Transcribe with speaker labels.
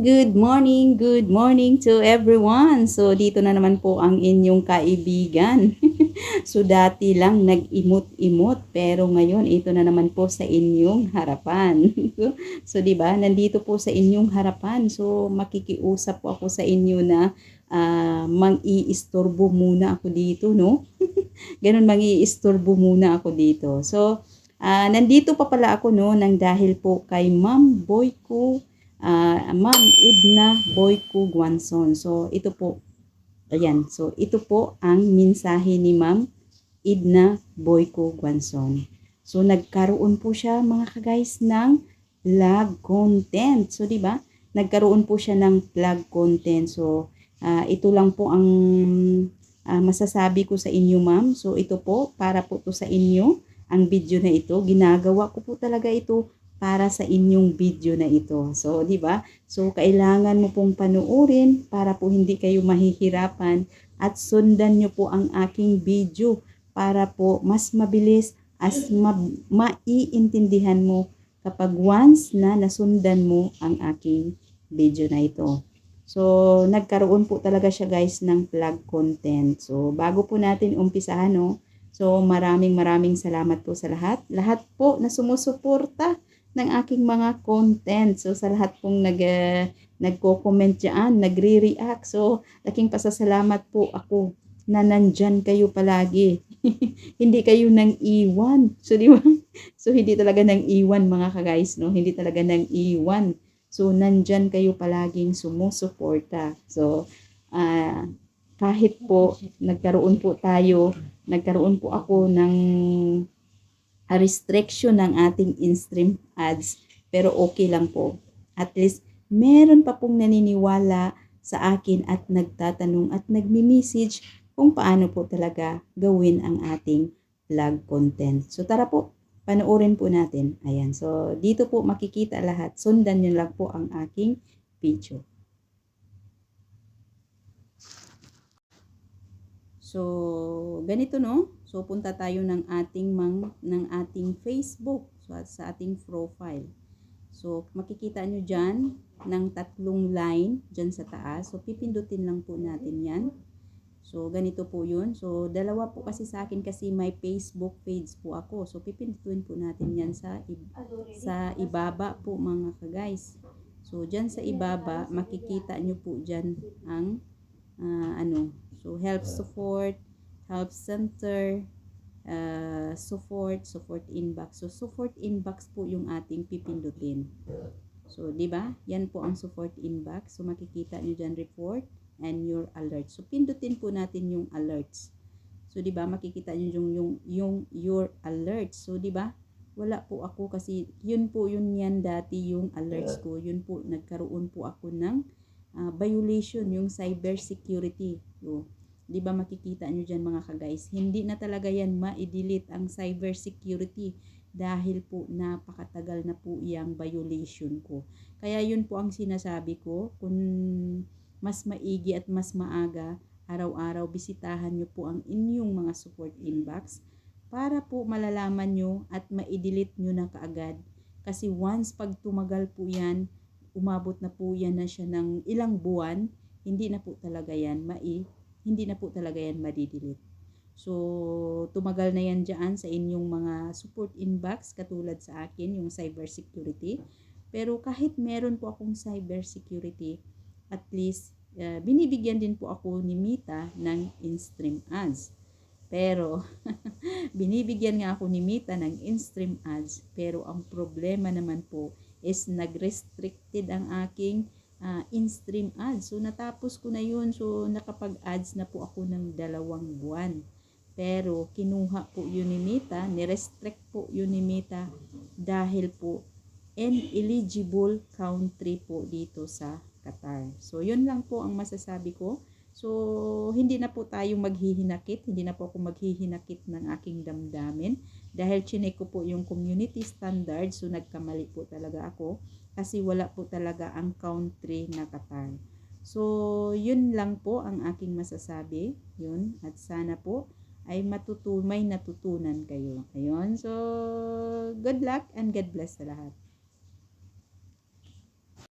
Speaker 1: good morning to everyone. So, dito na naman po ang inyong kaibigan. So, dati lang nag-imot-imot, pero ngayon ito na naman po sa inyong harapan. So, 'di ba? Nandito po sa inyong harapan. So, makikiusap po ako sa inyo na mang-iistorbo muna ako dito, no? Ganun, mang-iistorbo muna ako dito. So, nandito pa pala ako, no, nang dahil po kay Ma'am Boyko, Ma'am Edna Boyko Guanzon. So, ito po, ayan. So, ito po ang mensahe ni Ma'am Edna Boyko Guanzon. So, nagkaroon po siya, mga ka-guys, ng vlog content. So, di ba? Nagkaroon po siya ng vlog content. So, ito lang po ang masasabi ko sa inyo, ma'am. So, ito po, para po to sa inyo, ang video na ito. Ginagawa ko po talaga ito para sa inyong video na ito. So, di ba? So, kailangan mo pong panuorin para po hindi kayo mahihirapan at sundan nyo po ang aking video para po mas mabilis as maiintindihan mo kapag once na nasundan mo ang aking video na ito. So, nagkaroon po talaga siya, guys, ng vlog content. So, bago po natin umpisahan, no? So, maraming salamat po sa lahat. Lahat po na sumusuporta ng aking mga content. So, sa lahat pong nagko-comment dyan, nagre-react. So, laking pasasalamat po ako na nandyan kayo palagi. Hindi kayo nang iwan. So, di ba? So, hindi talaga nang iwan, mga ka-guys, no? Hindi talaga nang iwan. So, nandyan kayo palaging sumusuporta. So, kahit po nagkaroon po ako ng restriction ng ating in-stream ads, pero okay lang po. At least, meron pa pong naniniwala sa akin at nagtatanong at nagmi-message kung paano po talaga gawin ang ating vlog content. So, tara po, panoorin po natin. Ayan, so dito po makikita lahat. Sundan nyo lang po ang aking video. So, ganito, no? So, punta tayo ng ating Facebook, so, sa ating profile. So, makikita nyo dyan ng tatlong line dyan sa taas. So, pipindutin lang po natin yan. So, ganito po yun. So, dalawa po kasi sa akin kasi may Facebook page po ako. So, pipindutin po natin yan sa ibaba po, mga ka-guys. So, dyan sa ibaba, makikita nyo po dyan ang so, help center, support inbox. So, support inbox po yung ating pipindutin. So, di ba? Yan po ang support inbox. So, makikita nyo dyan report and your alerts. So, pindutin po natin yung alerts. So, di ba? Makikita nyo yung your alerts. So, di ba? Wala po ako kasi yun yan dati yung alerts ko. Yun po, nagkaroon po ako ng violation, yung cyber security. So, di ba makikita nyo dyan, mga ka-guys? Hindi na talaga yan ma-delete ang cyber security dahil po napakatagal na po yung violation ko. Kaya yun po ang sinasabi ko, kung mas maigi at mas maaga, araw-araw bisitahan nyo po ang inyong mga support inbox para po malalaman nyo at ma-delete nyo na kaagad. Kasi once pag tumagal po yan, umabot na po yan na siya ng ilang buwan, hindi na po talaga yan madidelete. So, tumagal na yan dyan sa inyong mga support inbox, katulad sa akin, yung cyber security. Pero kahit meron po akong cyber security, at least, binibigyan din po ako ni Mita ng in-stream ads. Pero, binibigyan nga ako ni Mita ng in-stream ads, pero ang problema naman po is nag-restricted ang aking in-stream ads. So, natapos ko na yun. So, nakapag-ads na po ako ng 2 buwan. Pero, kinuha po yun ni Mita, ni-restrict po yun ni Mita dahil po ineligible country po dito sa Qatar. So, yun lang po ang masasabi ko. So, hindi na po tayo maghihinakit. Hindi na po ako maghihinakit ng aking damdamin. Dahil chinek ko po yung community standard. So, nagkamali po talaga ako. Kasi wala po talaga ang country na Qatar. So, yun lang po ang aking masasabi. Yun. At sana po ay may natutunan kayo. Ayun. So, good luck and God bless sa lahat.